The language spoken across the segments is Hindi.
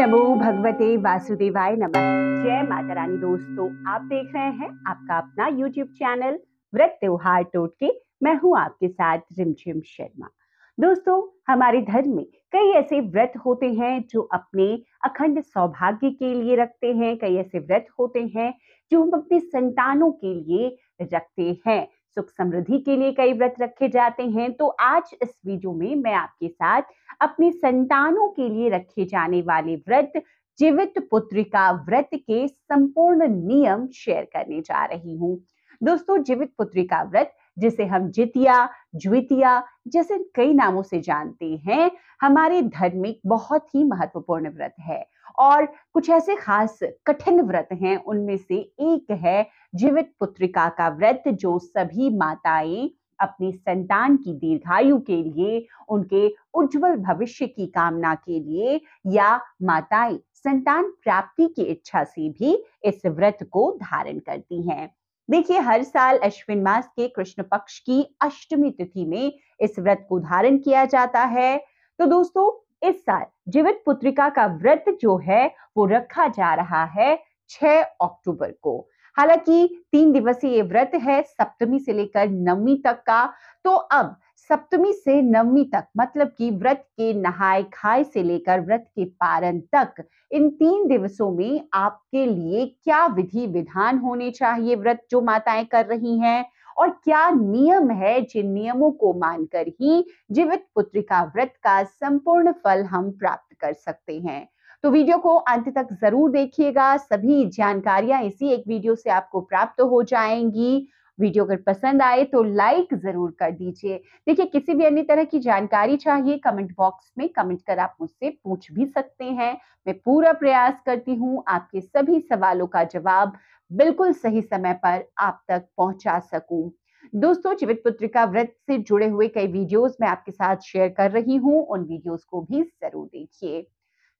नमो भगवते वासुदेवाय नमः। जय माता रानी। दोस्तों, आप देख रहे हैं आपका अपना YouTube चैनल व्रत त्योहार टोटके। मैं हूं आपके साथ रिमझिम शर्मा। दोस्तों, हमारे धर्म में कई ऐसे व्रत होते हैं जो अपने अखंड सौभाग्य के लिए रखते हैं। कई ऐसे व्रत होते हैं जो हम अपने संतानों के लिए रखते हैं। सुख समृद्धि के लिए कई व्रत रखे जाते हैं। तो आज इस वीडियो में मैं आपके साथ अपनी संतानों के लिए रखे जाने वाले व्रत जीवित पुत्रिका व्रत के संपूर्ण नियम शेयर करने जा रही हूँ। दोस्तों, जीवित पुत्रिका व्रत, जिसे हम जितिया, ज्वितिया जैसे कई नामों से जानते हैं, हमारे धर्म में बहुत ही महत्वपूर्ण व्रत है। और कुछ ऐसे खास कठिन व्रत हैं, उनमें से एक है जीवित पुत्रिका का व्रत, जो सभी माताएं अपनी संतान की दीर्घायु के लिए, उनके उज्जवल भविष्य की कामना के लिए, या माताएं संतान प्राप्ति की इच्छा से भी इस व्रत को धारण करती हैं। देखिए, हर साल अश्विन मास के कृष्ण पक्ष की अष्टमी तिथि में इस व्रत को धारण किया जाता है। तो दोस्तों, इस साल जीवित पुत्रिका का व्रत जो है वो रखा जा रहा है 6 अक्टूबर को। हालांकि 3 दिवसीय ये व्रत है, सप्तमी से लेकर नवमी तक का। तो अब सप्तमी से नवमी तक, मतलब कि व्रत के नहाय खाए से लेकर व्रत के पारण तक, इन 3 दिवसों में आपके लिए क्या विधि विधान होने चाहिए, व्रत जो माताएं कर रही हैं, और क्या नियम है जिन नियमों को मानकर ही जीवित पुत्रिका व्रत का संपूर्ण फल हम प्राप्त कर सकते हैं। तो वीडियो को अंत तक जरूर देखिएगा। सभी जानकारियां इसी एक वीडियो से आपको प्राप्त हो जाएंगी। वीडियो अगर पसंद आए तो लाइक जरूर कर दीजिए। देखिए, किसी भी अन्य तरह की जानकारी चाहिए, कमेंट बॉक्स में कमेंट कर आप मुझसे पूछ भी सकते हैं। मैं पूरा प्रयास करती हूँ आपके सभी सवालों का जवाब बिल्कुल सही समय पर आप तक पहुंचा सकूं। दोस्तों, जीवित पुत्रिका व्रत से जुड़े हुए कई वीडियोस मैं आपके साथ शेयर कर रही हूँ, उन वीडियोस को भी जरूर देखिए।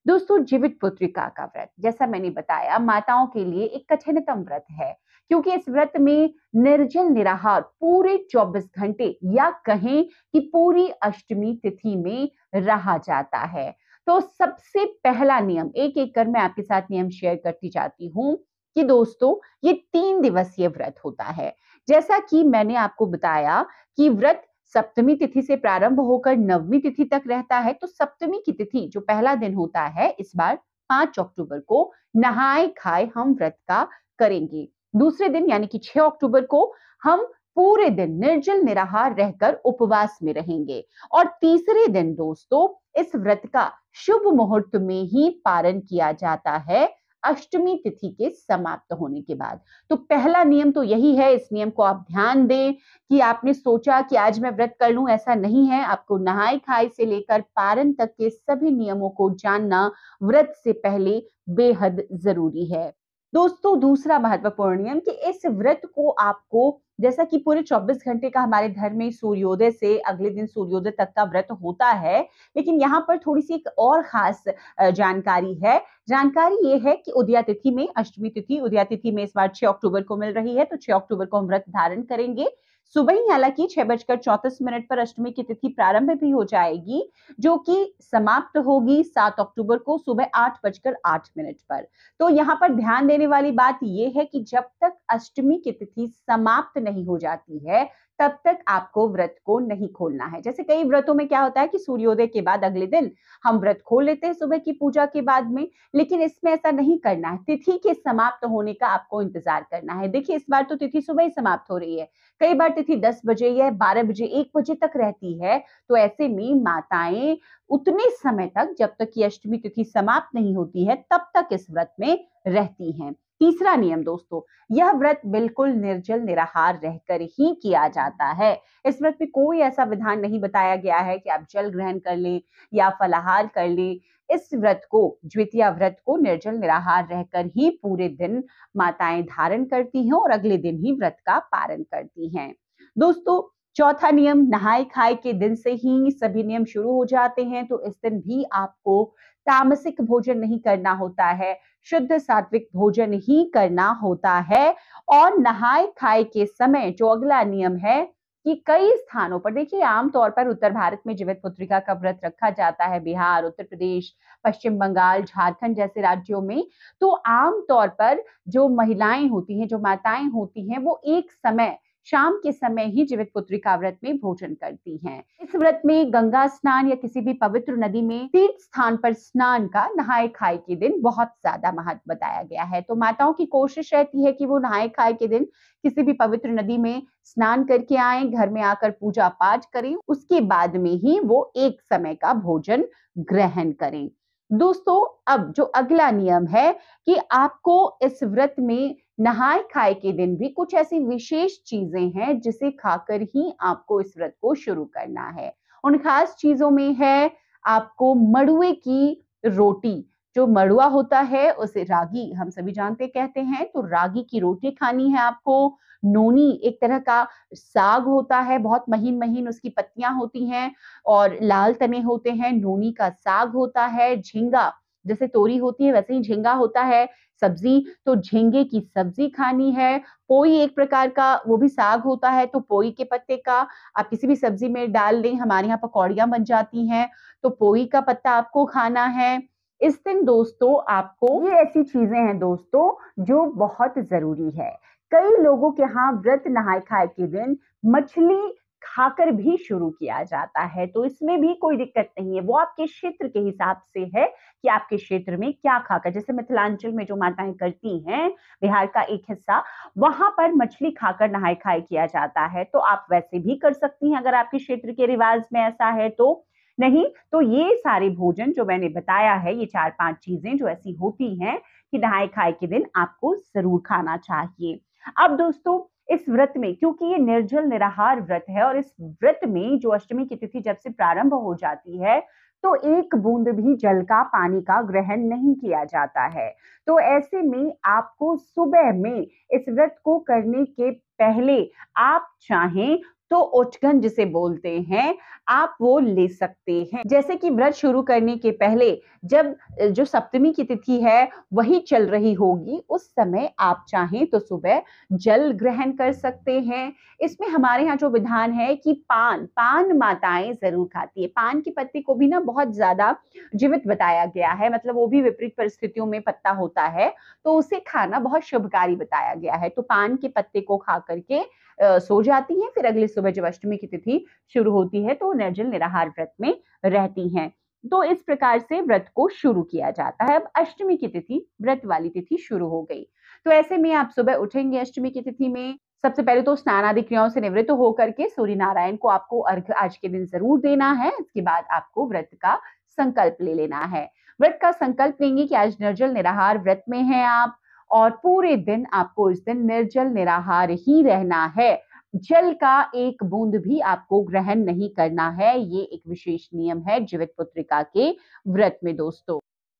दोस्तों, जीवित पुत्रिका का व्रत, जैसा मैंने बताया, माताओं के लिए एक कठिनतम व्रत है, क्योंकि इस व्रत में निर्जल निराहार पूरे 24 घंटे, या कहें कि पूरी अष्टमी तिथि में रहा जाता है। तो सबसे पहला नियम, एक एक कर मैं आपके साथ नियम शेयर करती जाती हूँ कि दोस्तों, ये 3 दिवसीय व्रत होता है। जैसा कि मैंने आपको बताया कि व्रत सप्तमी तिथि से प्रारंभ होकर नवमी तिथि तक रहता है। तो सप्तमी की तिथि जो पहला दिन होता है, इस बार 5 अक्टूबर को नहाए खाए हम व्रत का करेंगे। दूसरे दिन यानी कि 6 अक्टूबर को हम पूरे दिन निर्जल निराहार रहकर उपवास में रहेंगे। और तीसरे दिन दोस्तों, इस व्रत का शुभ मुहूर्त में ही पारण किया जाता है, अष्टमी तिथि के समाप्त होने के बाद। तो पहला नियम तो यही है। इस नियम को आप ध्यान दें कि आपने सोचा कि आज मैं व्रत कर लूं, ऐसा नहीं है। आपको नहाय खाए से लेकर पारण तक के सभी नियमों को जानना व्रत से पहले बेहद जरूरी है। दोस्तों, दूसरा महत्वपूर्ण नियम कि इस व्रत को आपको, जैसा कि पूरे 24 घंटे का हमारे धर्म में सूर्योदय से अगले दिन सूर्योदय तक का व्रत होता है, लेकिन यहाँ पर थोड़ी सी एक और खास जानकारी है। जानकारी ये है कि उदया तिथि में, अष्टमी तिथि उदया तिथि में इस बार 6 अक्टूबर को मिल रही है, तो 6 अक्टूबर को हम व्रत धारण करेंगे। सुबह ही हालांकि 6:34 पर अष्टमी की तिथि प्रारंभ भी हो जाएगी, जो कि समाप्त होगी 7 अक्टूबर को सुबह 8:08 पर। तो यहाँ पर ध्यान देने वाली बात यह है कि जब तक अष्टमी की तिथि समाप्त नहीं हो जाती है, तब तक आपको व्रत को नहीं खोलना है। जैसे कई व्रतों में क्या होता है कि सूर्योदय के बाद अगले दिन हम व्रत खोल लेते हैं सुबह की पूजा के बाद में, लेकिन इसमें ऐसा नहीं करना है। तिथि के समाप्त होने का आपको इंतजार करना है। देखिए, इस बार तो तिथि सुबह ही समाप्त हो रही है, कई बार तिथि 10 बजे या 12 बजे 1 बजे तक रहती है। तो ऐसे में माताएं उतने समय तक, जब तक कि अष्टमी तिथि समाप्त नहीं होती है, तब तक इस व्रत में रहती हैं। तीसरा नियम दोस्तों, यह व्रत बिल्कुल निर्जल निराहार रहकर ही किया जाता है। इस व्रत में कोई ऐसा विधान नहीं बताया गया है कि आप जल ग्रहण कर लें या फलाहार कर लें। इस व्रत को, द्वितीया व्रत को, निर्जल निराहार रहकर ही पूरे दिन माताएं धारण करती हैं और अगले दिन ही व्रत का पारण करती हैं। दोस्तों, चौथा नियम, नहाए खाए के दिन से ही सभी नियम शुरू हो जाते हैं। तो इस दिन भी आपको तामसिक भोजन नहीं करना होता है, शुद्ध सात्विक भोजन ही करना होता है। और नहाए खाए के समय जो अगला नियम है, कि कई स्थानों पर देखिए आमतौर पर उत्तर भारत में जीवित पुत्रिका का व्रत रखा जाता है। बिहार, उत्तर प्रदेश, पश्चिम बंगाल, झारखंड जैसे राज्यों में तो आमतौर पर जो महिलाएं होती हैं, जो माताएं होती हैं, वो एक समय शाम के समय ही जीवित पुत्रिका व्रत में भोजन करती हैं। इस व्रत में गंगा स्नान या किसी भी पवित्र नदी में तीर्थ स्थान पर स्नान का नहाए खाए के दिन बहुत ज्यादा महत्व बताया गया है। तो माताओं की कोशिश रहती है कि वो नहाए खाए के दिन किसी भी पवित्र नदी में स्नान करके आए, घर में आकर पूजा पाठ करें, उसके बाद में ही वो एक समय का भोजन ग्रहण करें। दोस्तों, अब जो अगला नियम है कि आपको इस व्रत में नहाए खाए के दिन भी कुछ ऐसी विशेष चीजें हैं जिसे खाकर ही आपको इस व्रत को शुरू करना है। उन खास चीजों में है आपको मड़ुए की रोटी। जो मड़ुआ होता है उसे रागी हम सभी जानते कहते हैं, तो रागी की रोटी खानी है आपको। नोनी एक तरह का साग होता है, बहुत महीन महीन उसकी पत्तियां होती हैं और लाल तने होते हैं। नोनी का साग होता है। झींगा, जैसे तोरी होती है वैसे ही झींगा होता है सब्जी, तो झींगे की सब्जी खानी है। पोई एक प्रकार का वो भी साग होता है, तो पोई के पत्ते का आप किसी भी सब्जी में डाल दें, हमारे यहाँ पकौड़ियां बन जाती हैं, तो पोई का पत्ता आपको खाना है। इस दिन दोस्तों आपको ये ऐसी चीजें हैं दोस्तों जो बहुत जरूरी है। कई लोगों के यहाँ व्रत नहाए खाए के दिन मछली खाकर भी शुरू किया जाता है, तो इसमें भी कोई दिक्कत नहीं है। वो आपके क्षेत्र के हिसाब से है कि आपके क्षेत्र में क्या खाकर, जैसे मिथिलांचल में जो माताएं करती हैं, बिहार का एक हिस्सा, वहां पर मछली खाकर नहाए खाए किया जाता है, तो आप वैसे भी कर सकती हैं अगर आपके क्षेत्र के रिवाज में ऐसा है तो। नहीं तो ये सारे भोजन जो मैंने बताया है, ये 4-5 चीजें जो ऐसी होती हैं कि नहाए खाए के दिन आपको जरूर खाना चाहिए। अब दोस्तों, इस व्रत में क्योंकि ये निर्जल निराहार व्रत है और इस व्रत में जो अष्टमी की तिथि जब से प्रारंभ हो जाती है तो एक बूंद भी जल का, पानी का ग्रहण नहीं किया जाता है। तो ऐसे में आपको सुबह में इस व्रत को करने के पहले आप चाहें तो उठगन जिसे बोलते हैं, आप वो ले सकते हैं। जैसे कि व्रत शुरू करने के पहले जब जो सप्तमी की तिथि है वही चल रही होगी, उस समय आप चाहें तो सुबह जल ग्रहण कर सकते हैं। इसमें हमारे यहाँ जो विधान है कि पान माताएं जरूर खाती है। पान की पत्ती को भी ना बहुत ज्यादा जीवित बताया गया है, मतलब वो भी विपरीत परिस्थितियों में पत्ता होता है, तो उसे खाना बहुत शुभकारी बताया गया है। तो पान के पत्ते को खा करके सो जाती हैं, फिर अगली सुबह जब अष्टमी की तिथि शुरू होती है तो निर्जल निराहार व्रत में रहती हैं। तो इस प्रकार से व्रत को शुरू किया जाता है। अब अष्टमी की तिथि, व्रत वाली तिथि शुरू हो गई, तो ऐसे में आप सुबह उठेंगे अष्टमी की तिथि में। सबसे पहले तो स्नान आदि क्रियाओं से निवृत्त होकर के सूर्य नारायण को आपको अर्घ्य आज के दिन जरूर देना है। इसके बाद आपको व्रत का संकल्प ले लेना है। व्रत का संकल्प लेंगे कि आज निर्जल निराहार व्रत में हैं आप और पूरे दिन आपको इस दिन निर्जल निराहार ही रहना है। जल का एक बूंद भी आपको ग्रहण नहीं करना है। ये एक विशेष नियम है जीवित पुत्रिका के व्रत में दोस्तों।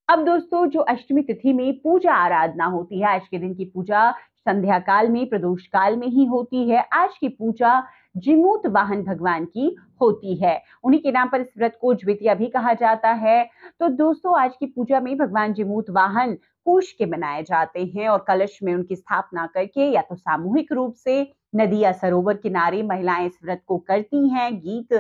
अब दोस्तों, जो अष्टमी तिथि में पूजा आराधना होती है, आज के दिन की पूजा संध्या काल में, प्रदोष काल में ही होती है। आज की पूजा जिमूत वाहन भगवान की होती है। उन्हीं के नाम पर इस व्रत को ज्वितिया भी कहा जाता है। तो दोस्तों, आज की पूजा में भगवान जिमूत वाहन कुश के बनाए जाते हैं और कलश में उनकी स्थापना करके या तो सामूहिक रूप से नदी या सरोवर किनारे महिलाएं इस व्रत को करती हैं, गीत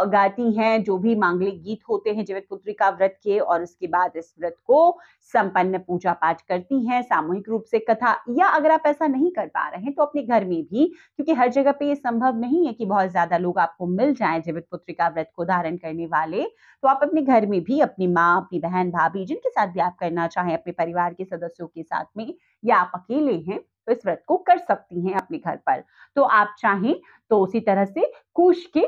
गाती हैं, जो भी मांगलिक गीत होते हैं जीवित पुत्रिका व्रत के, और उसके बाद इस व्रत को संपन्न पूजा पाठ करती हैं, सामूहिक रूप से कथा, या अगर आप ऐसा नहीं कर पा रहे हैं तो अपने घर में भी, क्योंकि हर जगह पे ये संभव नहीं है कि बहुत ज्यादा लोग आपको मिल जाएं जीवित पुत्रिका व्रत को धारण करने वाले, तो आप अपने घर में भी अपनी माँ, अपनी बहन, भाभी, जिनके साथ भी आप करना चाहें, अपने परिवार के सदस्यों के साथ में, या आप अकेले हैं तो इस व्रत को कर सकती हैं अपने घर पर। तो आप चाहें तो उसी तरह से कुश के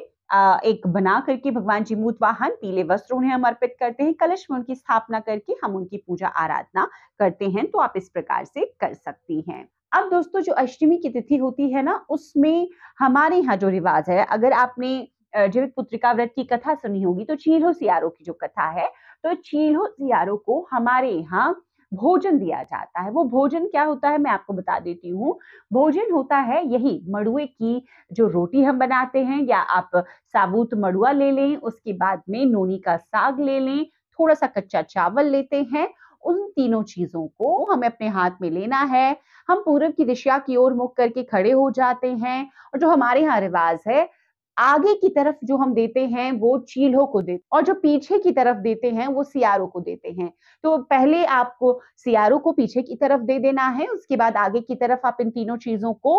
एक बना करके भगवान जिमूत वाहन, पीले वस्त्र उन्हें हम अर्पित करते हैं, कलश में उनकी स्थापना करके हम उनकी पूजा आराधना करते हैं, तो आप इस प्रकार से कर सकती हैं। अब दोस्तों, जो अष्टमी की तिथि होती है ना, उसमें हमारे यहाँ जो रिवाज है, अगर आपने जीवित पुत्रिका व्रत की कथा सुनी होगी तो चील्हो सियारो की जो कथा है, तो चील्हो सियारो को हमारे यहाँ भोजन दिया जाता है। वो भोजन क्या होता है मैं आपको बता देती हूँ। भोजन होता है यही मड़ुए की जो रोटी हम बनाते हैं, या आप साबुत मड़ुआ ले लें, उसके बाद में नोनी का साग ले लें, थोड़ा सा कच्चा चावल लेते हैं, उन तीनों चीजों को हमें अपने हाथ में लेना है। हम पूरब की दिशा की ओर मुख करके खड़े हो जाते हैं और जो हमारे यहाँ रिवाज है, आगे की तरफ जो हम देते हैं वो चील्हों को देते और जो पीछे की तरफ देते हैं वो सियारों को देते हैं। तो पहले आपको सियारों को पीछे की तरफ दे देना है, उसके बाद आगे की तरफ आप इन तीनों चीजों को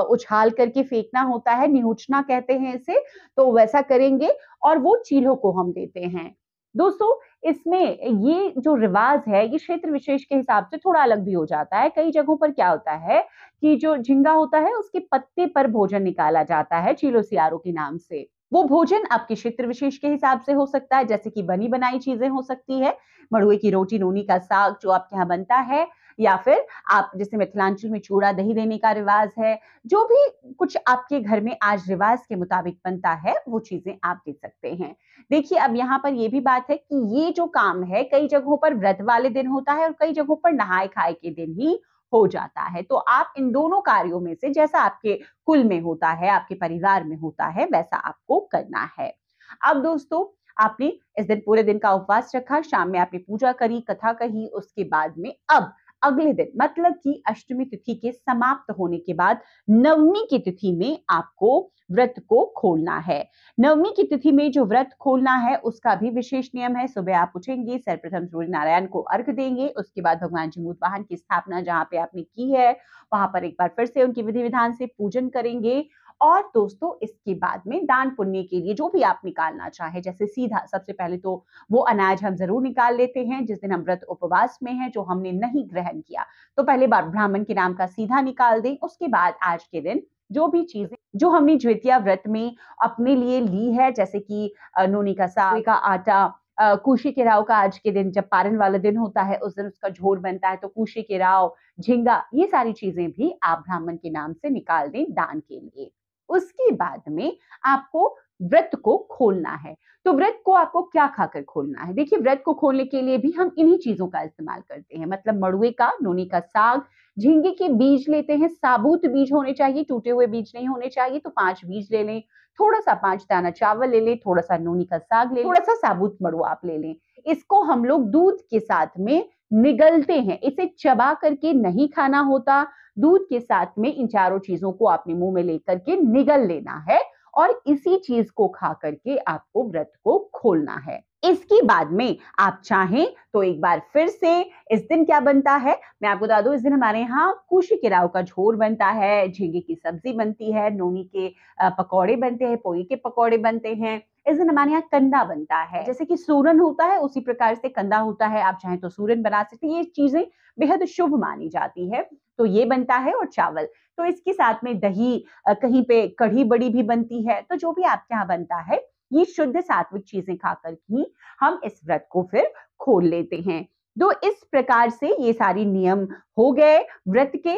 उछाल करके फेंकना होता है, निहुचना कहते हैं इसे। तो वैसा करेंगे और वो चील्हों को हम देते हैं। दोस्तों, इसमें ये जो रिवाज है ये क्षेत्र विशेष के हिसाब से थोड़ा अलग भी हो जाता है। कई जगहों पर क्या होता है कि जो झींगा होता है उसके पत्ते पर भोजन निकाला जाता है चीलो सियारों के नाम से। वो भोजन आपके क्षेत्र विशेष के हिसाब से हो सकता है, जैसे कि बनी बनाई चीजें हो सकती है, मड़ुए की रोटी, नूनी का साग जो आपके यहाँ बनता है, या फिर आप जैसे मिथिलांचल में चूड़ा दही देने का रिवाज है। जो भी कुछ आपके घर में आज रिवाज के मुताबिक बनता है वो चीजें आप दे सकते हैं। देखिए, अब यहाँ पर ये भी बात है कि ये जो काम है कई जगहों पर व्रत वाले दिन होता है और कई जगहों पर नहाए खाए के दिन ही हो जाता है। तो आप इन दोनों कार्यों में से जैसा आपके कुल में होता है, आपके परिवार में होता है, वैसा आपको करना है। अब दोस्तों, आपने इस दिन पूरे दिन का उपवास रखा, शाम में आपने पूजा करी, कथा कही, उसके बाद में अब अगले दिन मतलब कि अष्टमी तिथि के समाप्त होने के बाद नवमी की तिथि में आपको व्रत को खोलना है। नवमी की तिथि में जो व्रत खोलना है उसका भी विशेष नियम है। सुबह आप उठेंगे, सर्वप्रथम सूर्य नारायण को अर्घ्य देंगे, उसके बाद भगवान जमूत वाहन की स्थापना जहां पे आपने की है वहां पर एक बार फिर से उनकी विधि विधान से पूजन करेंगे। और दोस्तों, इसके बाद में दान पुण्य के लिए जो भी आप निकालना चाहे, जैसे सीधा सबसे पहले तो वो अनाज हम जरूर निकाल लेते हैं जिस दिन हम व्रत उपवास में हैं, जो हमने नहीं ग्रहण किया, तो पहले बार ब्राह्मण के नाम का सीधा निकाल दें। उसके बाद आज के दिन जो भी चीजें जो हमने ज्योतिया व्रत में अपने लिए ली है, जैसे कि नोनी का साग का आटा, कूशी के राव का आज के दिन जब पारण वाला दिन होता है उस दिन उसका झोर बनता है, तो कूशी के राव, झींगा, ये सारी चीजें भी आप ब्राह्मण के नाम से निकाल दें दान के लिए। उसके बाद में आपको व्रत को खोलना है। तो व्रत को आपको क्या खाकर खोलना है? देखिए, व्रत को खोलने के लिए भी हम इन्हीं चीजों का इस्तेमाल करते हैं, मतलब मड़ुए का, नोनी का साग, झींगे के बीज लेते हैं, साबुत बीज होने चाहिए, टूटे हुए बीज नहीं होने चाहिए। तो 5 बीज ले लें, थोड़ा सा 5 दाना चावल ले लें, थोड़ा सा नोनी का साग ले लें, थोड़ा सा साबुत मड़ुआ आप ले लें। इसको हम लोग दूध के साथ में निगलते हैं, इसे चबा करके नहीं खाना होता। दूध के साथ में इन चारों चीजों को अपने मुंह में लेकर के निगल लेना है और इसी चीज को खा करके आपको व्रत को खोलना है। इसके बाद में आप चाहें तो एक बार फिर से इस दिन क्या बनता है मैं आपको बता दूं। इस दिन हमारे यहाँ कूशी के राव का झोर बनता है, झींगे की सब्जी बनती है, नोनी के पकौड़े बनते हैं, पोई के पकौड़े बनते हैं। इस दिन हमारे यहाँ कंदा बनता है, जैसे कि सूरन होता है उसी प्रकार से कंदा होता है। आप चाहें तो सूरन बना सकते हैं, ये चीजें बेहद शुभ मानी जाती है। तो ये बनता है और चावल, तो इसके साथ में दही, कहीं पे कढ़ी बड़ी भी बनती है। तो जो भी आपके यहाँ बनता है, ये शुद्ध सात्विक चीजें खाकर ही हम इस व्रत को फिर खोल लेते हैं। तो इस प्रकार से ये सारी नियम हो गए व्रत के।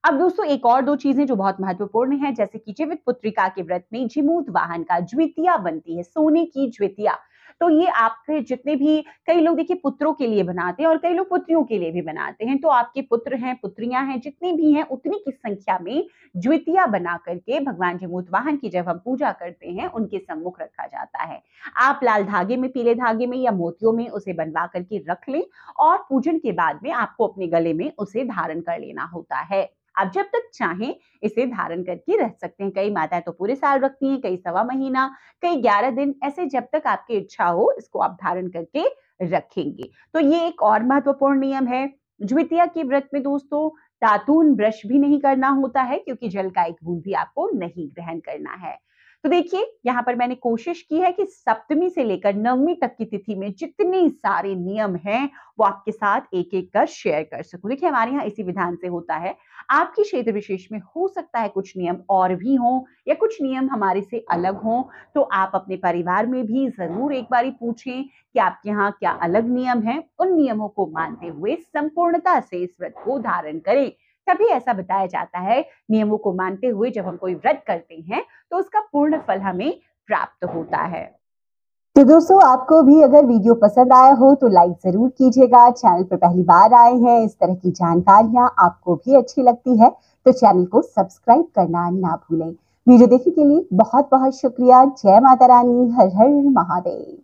अब दोस्तों, एक और 2 चीजें जो बहुत महत्वपूर्ण है, जैसे कि जीवित पुत्रिका के व्रत में जीमूत वाहन का ज्वितिया बनती है, सोने की ज्वितिया। तो ये आपके जितने भी, कई लोग देखिए पुत्रों के लिए बनाते हैं और कई लोग पुत्रियों के लिए भी बनाते हैं। तो आपके पुत्र हैं, पुत्रियां हैं, जितने भी हैं उतनी की संख्या में ज्वितिया बना करके भगवान जीमूत वाहन की जब हम पूजा करते हैं उनके सम्मुख रखा जाता है। आप लाल धागे में, पीले धागे में या मोतियों में उसे बनवा करके रख लें और पूजन के बाद में आपको अपने गले में उसे धारण कर लेना होता है। आप जब तक चाहें इसे धारण करके रह सकते हैं। कई माताएं तो पूरे साल रखती हैं, कई सवा महीना, कई 11 दिन, ऐसे जब तक आपकी इच्छा हो इसको आप धारण करके रखेंगे। तो ये एक और महत्वपूर्ण नियम है। ज्वितिया के व्रत में दोस्तों दातून ब्रश भी नहीं करना होता है, क्योंकि जल का एक बूंद भी आपको नहीं ग्रहण करना है। तो देखिए, यहाँ पर मैंने कोशिश की है कि सप्तमी से लेकर नवमी तक की तिथि में जितने सारे नियम हैं वो आपके साथ एक एक कर शेयर कर सकूं। देखिए, हमारे यहाँ इसी विधान से होता है। आपके क्षेत्र विशेष में हो सकता है कुछ नियम और भी हों या कुछ नियम हमारे से अलग हों। तो आप अपने परिवार में भी जरूर एक बारी पूछें कि आपके यहाँ क्या अलग नियम हैं। उन नियमों को मानते हुए संपूर्णता से इस व्रत को धारण करें। तभी ऐसा बताया जाता है, नियमों को मानते हुए जब हम कोई व्रत करते हैं तो उसका पूर्ण फल हमें प्राप्त होता है। तो दोस्तों, आपको भी अगर वीडियो पसंद आया हो तो लाइक जरूर कीजिएगा। चैनल पर पहली बार आए हैं, इस तरह की जानकारियां आपको भी अच्छी लगती है तो चैनल को सब्सक्राइब करना ना भूलें। वीडियो देखने के लिए बहुत बहुत शुक्रिया। जय माता रानी, हर हर महादेव।